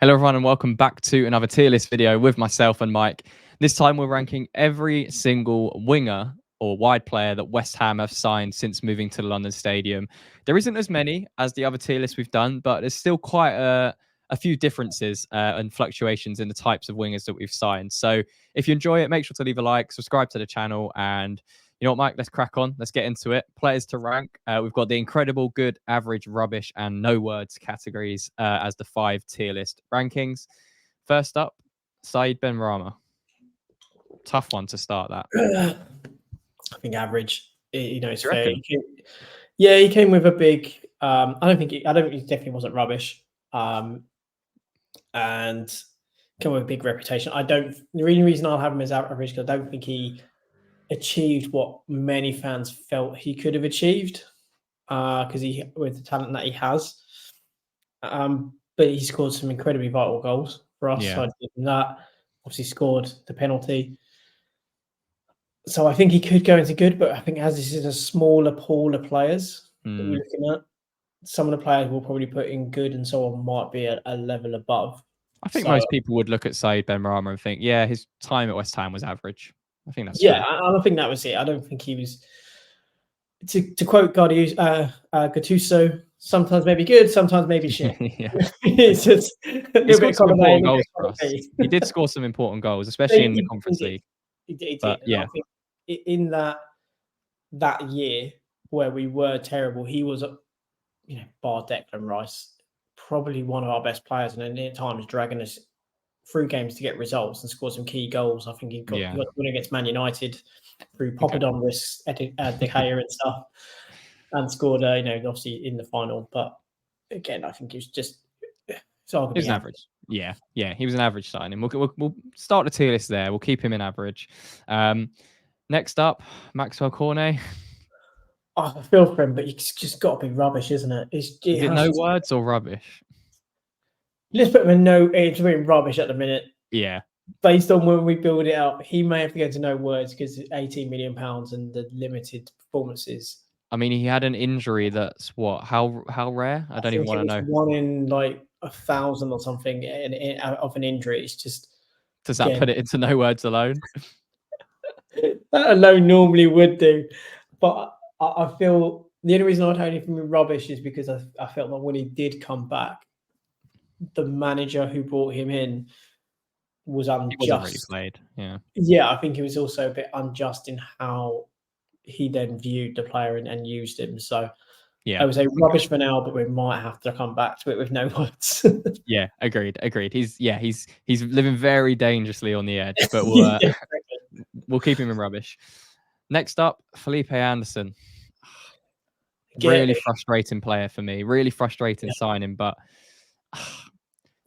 Hello everyone and welcome back to another tier list video with myself and Mike. This time we're ranking every single winger or wide player that West Ham have signed since moving to the London Stadium. There isn't as many as the other tier lists we've done, but there's still quite a few differences and fluctuations in the types of wingers that we've signed. So if you enjoy it, make sure to leave a like, subscribe to the channel, and you know what, Mike, let's crack on. Let's get into it. Players to rank. We've got the incredible, good, average, rubbish, and no words categories as the 5 tier list rankings. First up, Said Benrahma. Tough one to start that. I think average. It's fair. Reckon? He came with a big. I don't think he definitely wasn't rubbish. And came with a big reputation. The only reason I'll have him as average because I don't think he achieved what many fans felt he could have achieved because with the talent that he has. But he scored some incredibly vital goals for us. Yeah. So I'd give him that. Obviously scored the penalty. So I think he could go into good, but I think as this is a smaller pool of players that we're looking at, some of the players will probably put in good and so on might be a level above. I think most people would look at Said Benrahma and think, yeah, his time at West Ham was average. I think that's fair. I think that was it. I don't think he was. To quote Gattuso, sometimes maybe good, sometimes maybe shit. It's just a little bit of important goals for us. He did score some important goals, especially in the Conference League. He did. But, yeah. I think in that year where we were terrible, he was, bar Declan Rice, probably one of our best players, and at times dragging us through games to get results and score some key goals. I think he got one against Man United through Papadon risks, De Gea and stuff, and scored, obviously in the final. But again, I think he was just he was an average. Yeah, he was an average signing. We'll start the tier list there. We'll keep him in average. Next up, Maxwell Cornet. I feel for him, but it's just got to be rubbish, isn't it? Is it no words or rubbish? Let's put him in it's really rubbish at the minute. Yeah. Based on when we build it up, he may have to go to no words because £18 million and the limited performances. I mean, he had an injury that's how rare? I don't even want to know. One in like 1,000 or something of an injury. It's just. Does that put it into no words alone? That alone normally would do, but I feel the only reason I'd only from rubbish is because I felt like when he did come back, the manager who brought him in was unjust. He wasn't really played. Yeah, I think he was also a bit unjust in how he then viewed the player and used him. So I would say rubbish for now, but we might have to come back to it with no words. Yeah, agreed. He's living very dangerously on the edge, but we'll keep him in rubbish. Next up, Felipe Anderson. Really frustrating player for me. Really frustrating signing, but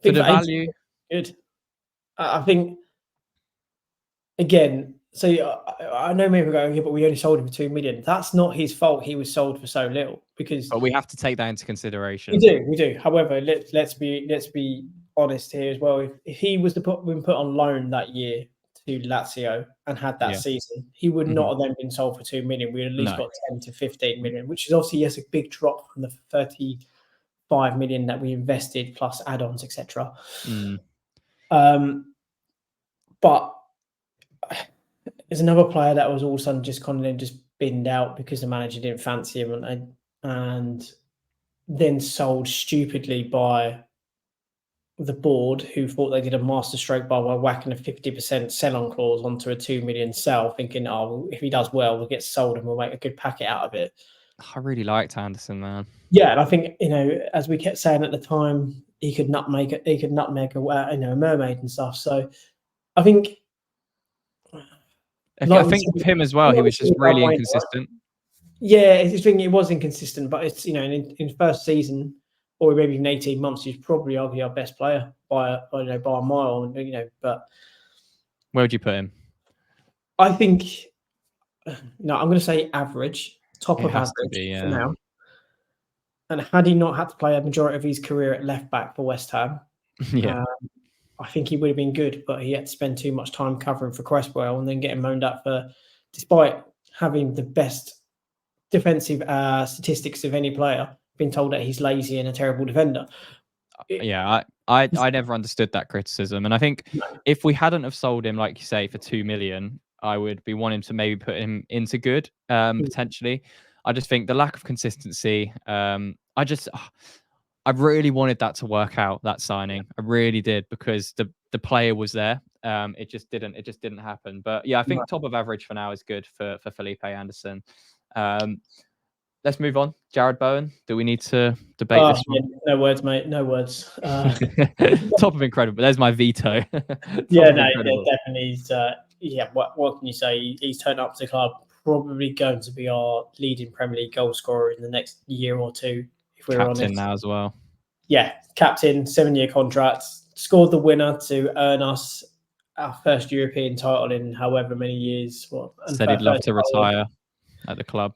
for the value, good. I think again. So I know maybe we're going, but we only sold him for $2 million. That's not his fault. He was sold for so little but we have to take that into consideration. We do. However, let's be honest here as well. If he was been put on loan that year to Lazio and had that season, he would not have then been sold for $2 million. We at least got 10 to 15 million, which is obviously a big drop from the 35 million that we invested plus add-ons, etc. But there's another player that was all of a sudden just kind of just binned out because the manager didn't fancy him and then sold stupidly by the board, who thought they did a masterstroke by whacking a 50% sell-on clause onto a $2 million sell, thinking, if he does well, we'll get sold and we'll make a good packet out of it. I really liked Anderson, man. Yeah, and I think as we kept saying at the time, he could nutmeg a mermaid and stuff. So I think. I think with him as well, he was just really inconsistent. Yeah, it was inconsistent, but it's in first season or maybe in 18 months, he's probably arguably our best player by a mile. But where would you put him? I think I'm going to say average, top of average for now. And had he not had to play a majority of his career at left back for West Ham, I think he would have been good, but he had to spend too much time covering for Cresswell and then getting moaned at despite having the best defensive statistics of any player, being told that he's lazy and a terrible defender. I I never understood that criticism, and I think if we hadn't have sold him, like you say, for 2 million, I would be wanting to maybe put him into good, potentially. I just think the lack of consistency. I really wanted that to work out, that signing. I really did, because the player was there. It just didn't happen. But yeah, I think top of average for now is good for Felipe Anderson. Let's move on. Jared Bowen. Do we need to debate this one? No words, mate. No words. Top of incredible. There's my veto. Definitely. What can you say? He's turned up to the club. Probably going to be our leading Premier League goal scorer in the next year or two, if we're Captain honest. now as well. Yeah, captain, 7-year contract. Scored the winner to earn us our first European title in however many years. Said he'd love to retire at the club.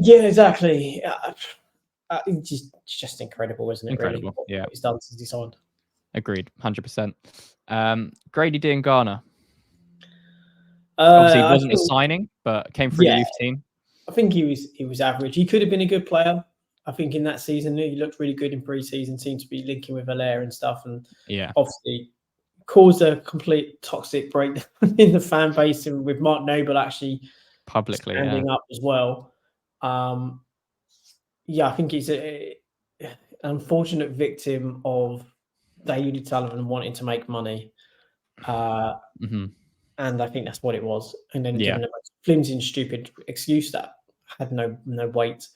Yeah, exactly. Just incredible, isn't it? Incredible. Really, what he's done since he signed. Agreed, 100%. Grady Diangana. Obviously, it wasn't a signing, but came through the youth team. I think he was average. He could have been a good player. I think in that season, he looked really good in pre-season, seemed to be linking with Allaire and stuff, and obviously caused a complete toxic break in the fan base, and with Mark Noble actually publicly standing up as well. I think he's an unfortunate victim of David Sullivan wanting to make money. And I think that's what it was. And then given a flimsy and stupid excuse that had no weight.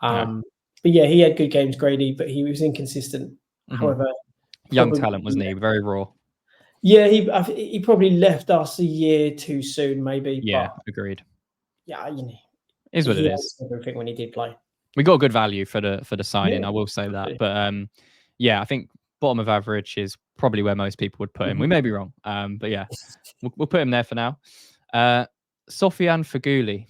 But yeah, he had good games, Grady, but he was inconsistent. However, young talent, wasn't he? Very raw. Yeah, he probably left us a year too soon, maybe. Yeah, agreed. Yeah, is what it is. Everything when he did play, we got good value for the signing. I will say that, but I think bottom of average is probably where most people would put him. We may be wrong, but yeah, we'll put him there for now. Sofiane Feghouli.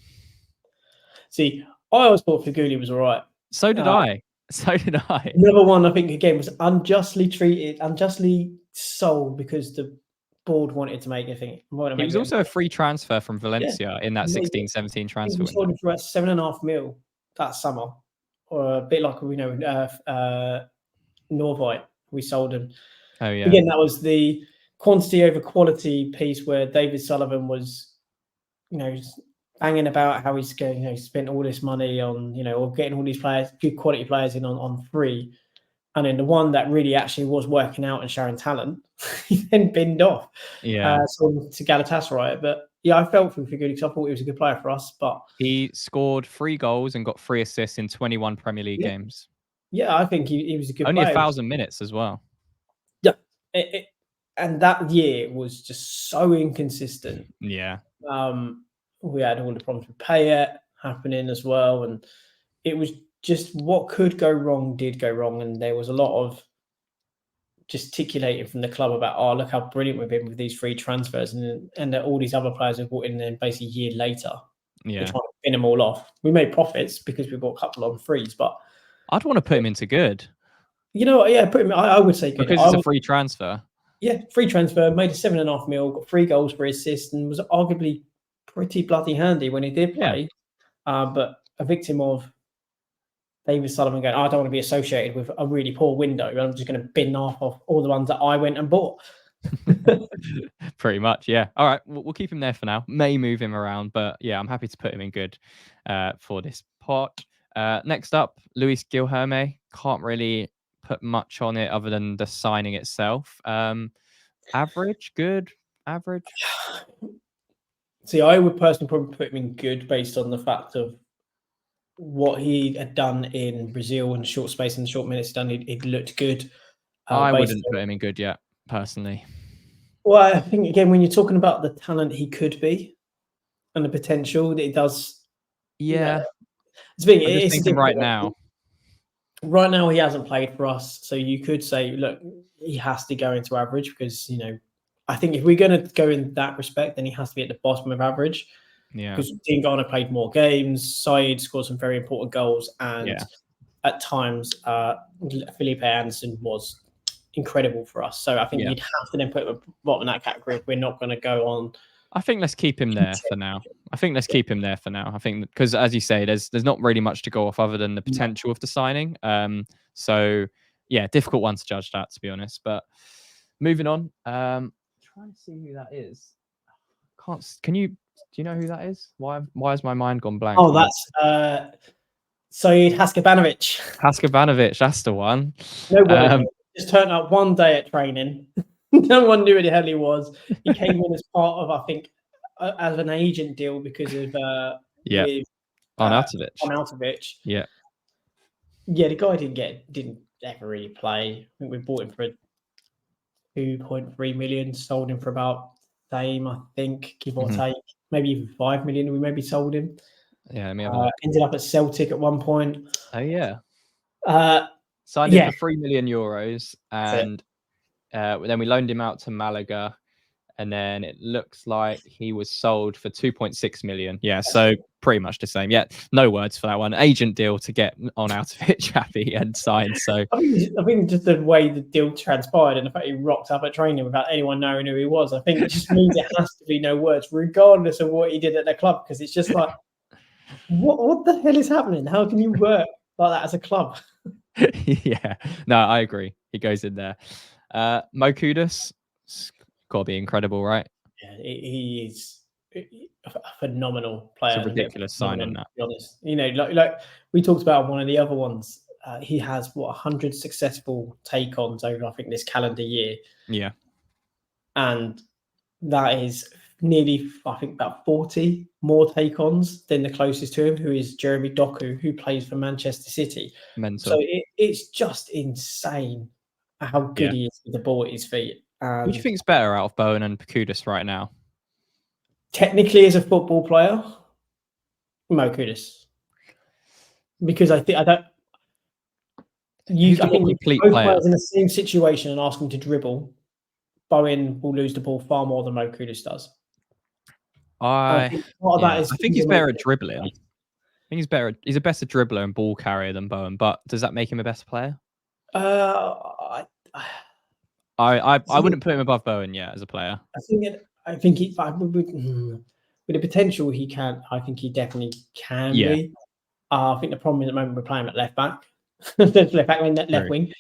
See, I always thought Feghouli was all right. So did I. Another one, I think, again, was unjustly treated, unjustly sold because the board wanted to make, I think. He was also a free transfer from Valencia in that 16-17 transfer. He sold him for 7.5 mil that summer, or a bit like Norvite. We sold him. Oh yeah. Again, that was the quantity over quality piece where David Sullivan was, banging about how he's going, spent all this money on, or getting all these players, good quality players in on free. And then the one that really actually was working out and showing talent, he then binned off. Yeah. To Galatasaray. But yeah, I felt for Feghouli because I thought he was a good player for us. But he scored 3 goals and got 3 assists in 21 Premier League games. Yeah, I think he was a good player. Only 1,000 minutes as well. Yeah. And that year was just so inconsistent. Yeah. We had all the problems with Payet happening as well. And it was just what could go wrong did go wrong. And there was a lot of gesticulating from the club about, look how brilliant we've been with these free transfers. And that all these other players have brought in then basically a year later. Yeah. We're trying to bin them all off. We made profits because we bought a couple on frees, but I'd want to put him into good. Put him. I would say good. Because it's a free transfer. Yeah, free transfer, made a 7.5 mil, got 3 goals for assist, and was arguably pretty bloody handy when he did play. Yeah. But a victim of David Sullivan going, I don't want to be associated with a really poor window. I'm just going to bin off all the ones that I went and bought. Pretty much, yeah. All right, we'll keep him there for now. May move him around, but yeah, I'm happy to put him in good for this pot. Next up, Luis Guilherme. Can't really put much on it other than the signing itself. Average, good, average. See, I would personally probably put him in good based on the fact of what he had done in Brazil in short space and short minutes done. It looked good. I wouldn't put him in good yet, personally. Well, I think, again, when you're talking about the talent he could be and the potential that it does. Yeah. It's thinking right now. Right now, he hasn't played for us. So you could say, look, he has to go into average because, I think if we're going to go in that respect, then he has to be at the bottom of average. Yeah. Because Diangana played more games. Said scored some very important goals. And at times, Felipe Anderson was incredible for us. So I think you'd have to then put him at the bottom of that category if we're not going to go on. I think let's keep him there for now. I think because, as you say, there's not really much to go off other than the potential of the signing. So yeah, difficult one to judge that, to be honest. But moving on, trying to see who that is. Do you know who that is? Why has my mind gone blank? Oh, that's Saeed Haksabanovic. Haksabanovic, that's the one. No way. Just turned up one day at training. No one knew who the hell he was. He came in as part of, I think, as an agent deal because of with Arnautovic. Yeah. Yeah, the guy didn't ever really play. I think we bought him for 2.3 million, sold him for about same, I think, give or take, maybe even 5 million. We maybe sold him. Yeah, ended up at Celtic at one point. Oh yeah. Signed him for €3 million, and then we loaned him out to Malaga, and then it looks like he was sold for 2.6 million. Yeah, so pretty much the same. Yeah, no words for that one. Agent deal to get Arnautovic happy and signed. So I think just the way the deal transpired and the fact he rocked up at training without anyone knowing who he was, I think it just means it has to be no words, regardless of what he did at the club, because it's just like, what the hell is happening? How can you work like that as a club? Yeah, no, I agree. He goes in there. Mo Kudus, got to be incredible, right? Yeah, he is a phenomenal player. It's a ridiculous signing, that. To be honest, like we talked about one of the other ones. He has 100 successful take-ons over, I think, this calendar year. Yeah, and that is nearly, I think, about 40 more take-ons than the closest to him, who is Jeremy Doku, who plays for Manchester City. Mental. So it's just insane how good he is with the ball at his feet. Who do you think is better out of Bowen and Kudus right now? Technically, as a football player, Mo Kudus. Because I think you complete both players in the same situation and ask them to dribble, Bowen will lose the ball far more than Mo Kudus does. I think he's better at dribbling. I think he's better. He's a better dribbler and ball carrier than Bowen. But does that make him a better player? I wouldn't put him above Bowen yet as a player. I think with the potential he can. I think he definitely can be. I think the problem is at the moment we're playing at left back, left wing,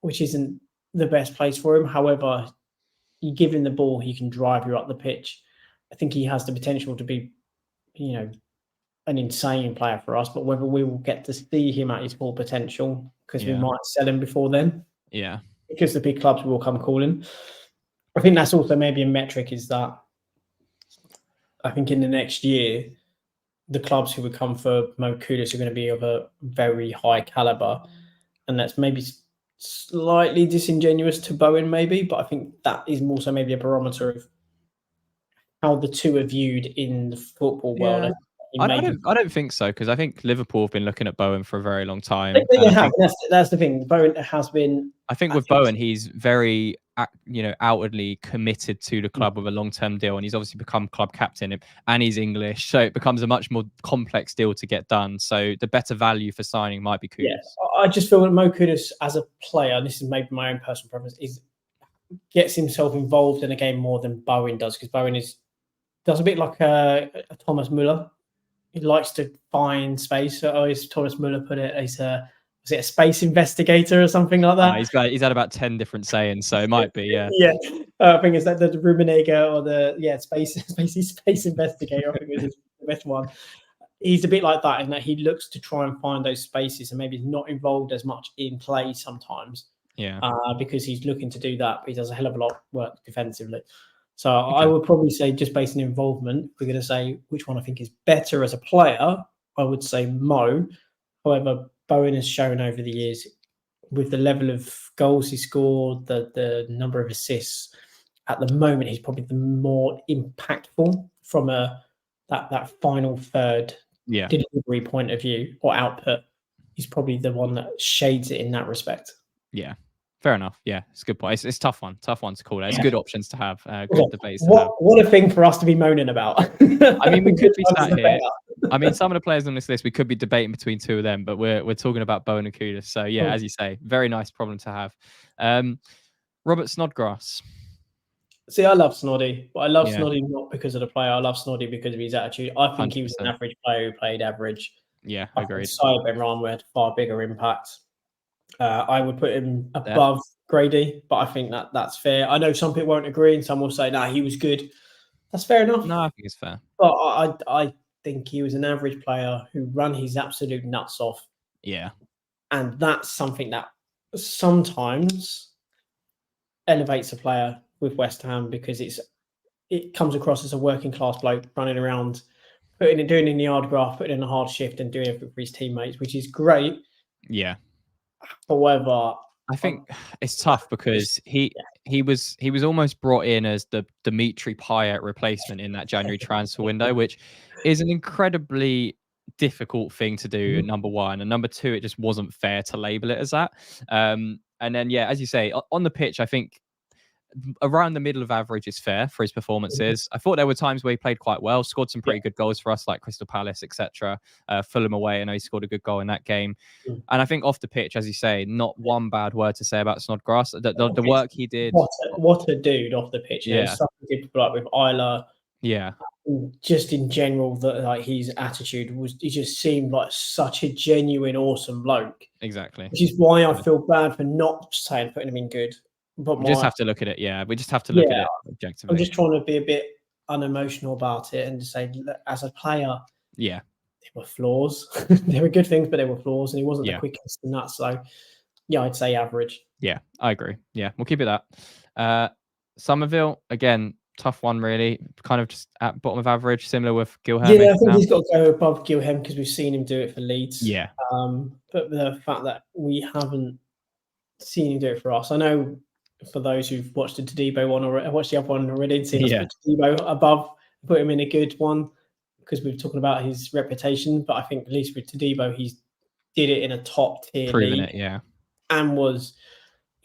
which isn't the best place for him. However, you give him the ball, he can drive you up the pitch. I think he has the potential to be, an insane player for us. But whether we will get to see him at his full potential, because we might sell him before then. Yeah. Because the big clubs will come calling. I think that's also maybe a metric, is that I think in the next year, the clubs who would come for Mo Kudus are going to be of a very high caliber. And that's maybe slightly disingenuous to Bowen, maybe, but I think that is also maybe a barometer of how the two are viewed in the football world. I don't think so, because I think Liverpool have been looking at Bowen for a very long time. That's the thing. Bowen has been. I think with Bowen, he's very, outwardly committed to the club with a long-term deal, and he's obviously become club captain, and he's English, so it becomes a much more complex deal to get done. So the better value for signing might be Kudus. Yeah, I just feel that Mo Kudus as a player, and this is maybe my own personal preference, gets himself involved in a game more than Bowen does, because Bowen does a bit like a Thomas Müller. He likes to find space. So, as Thomas Muller put it, was it a space investigator or something like that? He's had about 10 different sayings, so it might be, yeah. Yeah, I think it's like the Rummenigge or the space investigator. I think was the best one. He's a bit like that in that he looks to try and find those spaces and maybe not involved as much in play sometimes. Yeah. Because he's looking to do that, but he does a hell of a lot of work defensively. So I would probably say, just based on involvement, we're going to say which one I think is better as a player. I would say Mo. However, Bowen has shown over the years, with the level of goals he scored, the number of assists, at the moment he's probably the more impactful from that final third delivery point of view or output. He's probably the one that shades it in that respect. Yeah. Fair enough. Yeah, it's a good point. It's tough one to call it. It's good options to have, good debates to have. What a thing for us to be moaning about. I mean, we could be sat here. I mean, some of the players on this list, we could be debating between two of them, but we're talking about Bowen and Kudus. So yeah, as you say, very nice problem to have. Robert Snodgrass. See, I love Snoddy, but I love Snoddy not because of the player. I love Snoddy because of his attitude. I think 100%. He was an average player who played average. Yeah, I agree. Benrahma had far bigger impact. I would put him above Grady, but I think that's fair. I know some people won't agree, and some will say, "Nah, he was good." That's fair enough. No, I think it's fair. But I think he was an average player who ran his absolute nuts off. Yeah. And that's something that sometimes elevates a player with West Ham, because it comes across as a working class bloke running around, doing in the yard graft, putting in a hard shift and doing everything for his teammates, which is great. Yeah. However, I think it's tough because he was almost brought in as the Dimitri Payet replacement in that January transfer window, which is an incredibly difficult thing to do, number one. And number two, it just wasn't fair to label it as that. And then, yeah, as you say, on the pitch, I think around the middle of average is fair for his performances. I thought there were times where he played quite well, scored some pretty good goals for us, like Crystal Palace, etc. Fulham away, I know he scored a good goal in that game. And I think off the pitch, as you say, not one bad word to say about Snodgrass. The work he did. What a dude off the pitch. Yeah. Stuff he did like with Isla. Yeah. Just in general, that like his attitude was, he just seemed like such a genuine, awesome bloke. Exactly. Which is why I feel bad for not saying putting him in good. But we just have to look at it. Yeah, we just have to look at it objectively. I'm just trying to be a bit unemotional about it and just say, as a player, there were flaws. There were good things, but there were flaws, and he wasn't the quickest in that. So, yeah, I'd say average. Yeah, I agree. Yeah, we'll keep it that. Summerville, again, tough one, really. Kind of just at bottom of average, similar with Guilherme. Yeah, I think he's got to go above Guilherme because we've seen him do it for Leeds. Yeah. But the fact that we haven't seen him do it for us, I know. For those who've watched the Todibo one or watched the other one already, seen us put Todibo above, put him in a good one because we're talking about his reputation. But I think at least with Todibo, he did it in a top tier league, and was,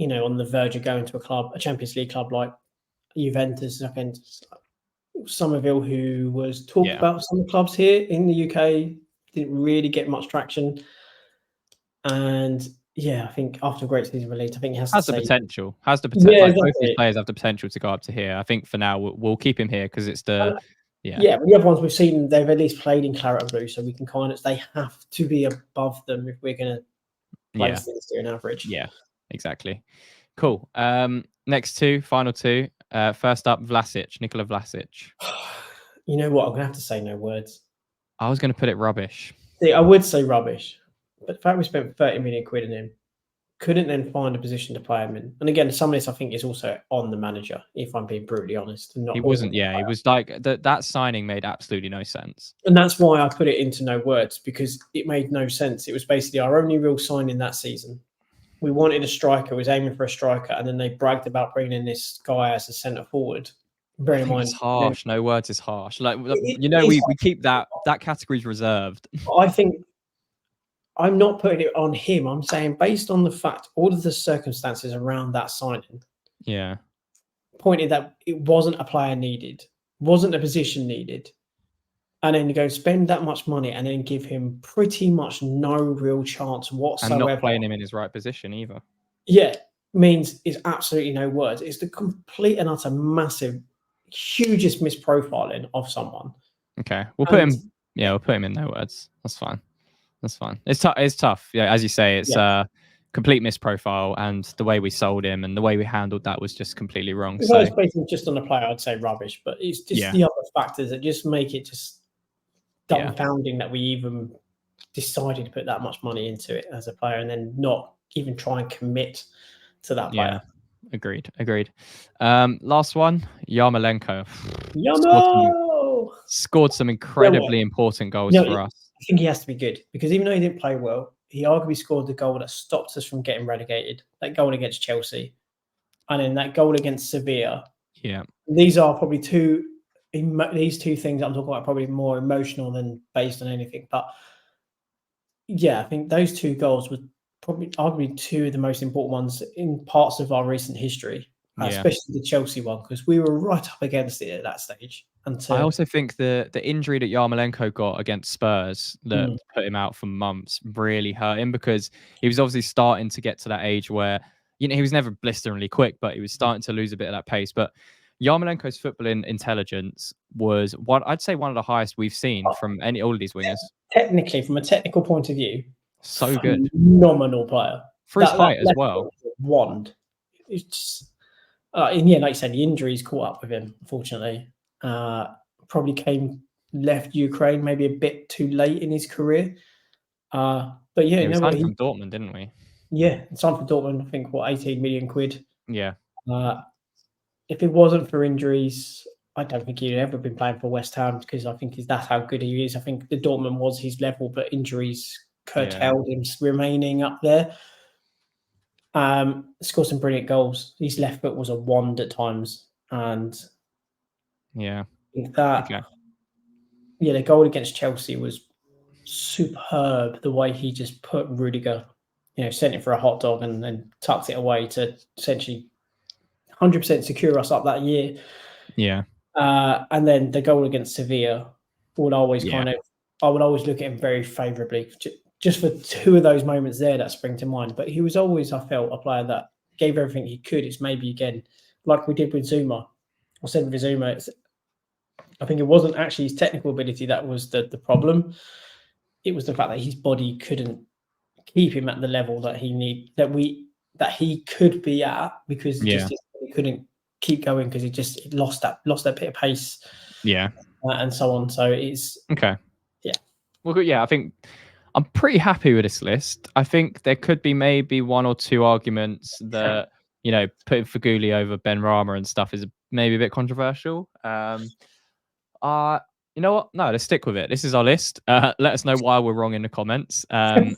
on the verge of going to a Champions League club like Juventus against Summerville, who was talked about some clubs here in the UK, didn't really get much traction, and. Yeah, I think after a great season for Leeds, I think he has the potential. Has the potential. Yeah, exactly. Both these players have the potential to go up to here. I think for now we'll keep him here because it's the Yeah, but the other ones we've seen, they've at least played in claret and blue, so we can they have to be above them if we're going to place things to an average. Yeah, exactly. Cool. Next final two. First up, Vlasic, Nikola Vlasic. You know what? I'm going to have to say no words. I was going to put it rubbish. See, I would say rubbish. But the fact we spent 30 million quid on him, couldn't then find a position to play him in. And again, some of this I think is also on the manager, if I'm being brutally honest. He wasn't, he was like, that signing made absolutely no sense. And that's why I put it into no words, because it made no sense. It was basically our only real signing that season. We wanted a striker, was aiming for a striker, and then they bragged about bringing in this guy as a centre forward. Bear in mind, it's harsh. No words is harsh. Like, we keep that category's reserved. I think I'm not putting it on him. I'm saying based on the fact, all of the circumstances around that signing, pointed that it wasn't a player needed, wasn't a position needed, and then you go spend that much money and then give him pretty much no real chance whatsoever. And not playing him in his right position either. Yeah, means it's absolutely no words. It's the complete and utter massive, hugest misprofiling of someone. Okay, we'll put him. Yeah, we'll put him in no words. That's fine. That's fine. It's tough. Yeah, as you say, it's a complete misprofile, and the way we sold him and the way we handled that was just completely wrong. If I was basing just on the player, I'd say rubbish, but it's just the other factors that just make it just dumbfounding that we even decided to put that much money into it as a player and then not even try and commit to that player. Agreed. Last one, Yarmolenko. Scored some incredibly important goals for us. I think he has to be good because even though he didn't play well, he arguably scored the goal that stopped us from getting relegated. That goal against Chelsea, and then that goal against Sevilla. Yeah, these are probably these two things I'm talking about, probably more emotional than based on anything. But yeah, I think those two goals were probably arguably two of the most important ones in parts of our recent history. Especially the Chelsea one, because we were right up against it at that stage. I also think the injury that Yarmolenko got against Spurs that put him out for months really hurt him, because he was obviously starting to get to that age where, he was never blisteringly quick, but he was starting to lose a bit of that pace. But Yarmolenko's footballing intelligence was I'd say one of the highest we've seen from all of these wingers. Technically, from a technical point of view, so good. Phenomenal player. for his height as well. Wand. It's just, and yeah, like you said, the injuries caught up with him, unfortunately. Probably left Ukraine maybe a bit too late in his career. But yeah, we signed from Dortmund, didn't we? Yeah, signed for Dortmund, I think, 18 million quid. Yeah. If it wasn't for injuries, I don't think he'd ever been playing for West Ham, because I think that's how good he is. I think the Dortmund was his level, but injuries curtailed him remaining up there. Scored some brilliant goals. His left foot was a wand at times, and yeah, I think that the goal against Chelsea was superb. The way he just put Rudiger, sent it for a hot dog and then tucked it away to essentially 100% secure us up that year. Yeah. And then the goal against Sevilla would always I would always look at him very favourably, just for two of those moments there that spring to mind. But he was always, I felt, a player that gave everything he could. It's maybe, again, like we did with Zuma, or said with Zuma, I think it wasn't actually his technical ability that was the problem. It was the fact that his body couldn't keep him at the level that he could be at, because he couldn't keep going, because he lost that bit of pace. Yeah. And so on. So it's okay. Yeah. Well, yeah, I think I'm pretty happy with this list. I think there could be maybe one or two arguments that, putting Feghouli over Benrahma and stuff is maybe a bit controversial. You know what? No, let's stick with it. This is our list. Let us know why we're wrong in the comments. And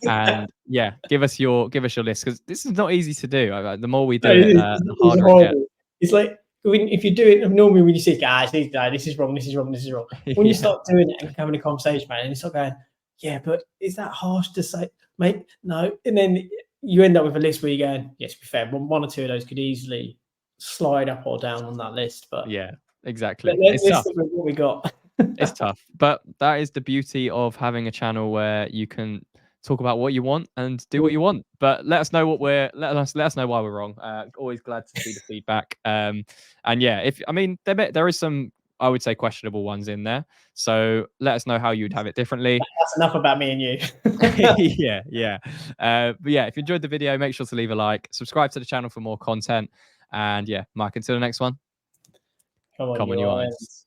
yeah, give us your list, because this is not easy to do. The more we do the harder it gets. It's like, if you do it normally, when you say, guys, this is wrong, this is wrong, this is wrong. When you start doing it and having a conversation, man, and you start going, yeah, but is that harsh to say, mate? No. And then you end up with a list where you're going, yes, to be fair, one or two of those could easily slide up or down on that list. But yeah, exactly. Let's stick with what we got. It's tough, but that is the beauty of having a channel where you can talk about what you want and do what you want. But let us know let us know why we're wrong. Always glad to see the feedback. And yeah, there is some, I would say, questionable ones in there. So let us know how you'd have it differently. That's enough about me and you. yeah. But yeah, if you enjoyed the video, make sure to leave a like, subscribe to the channel for more content. And yeah, Mike, until the next one. Come on, you eyes.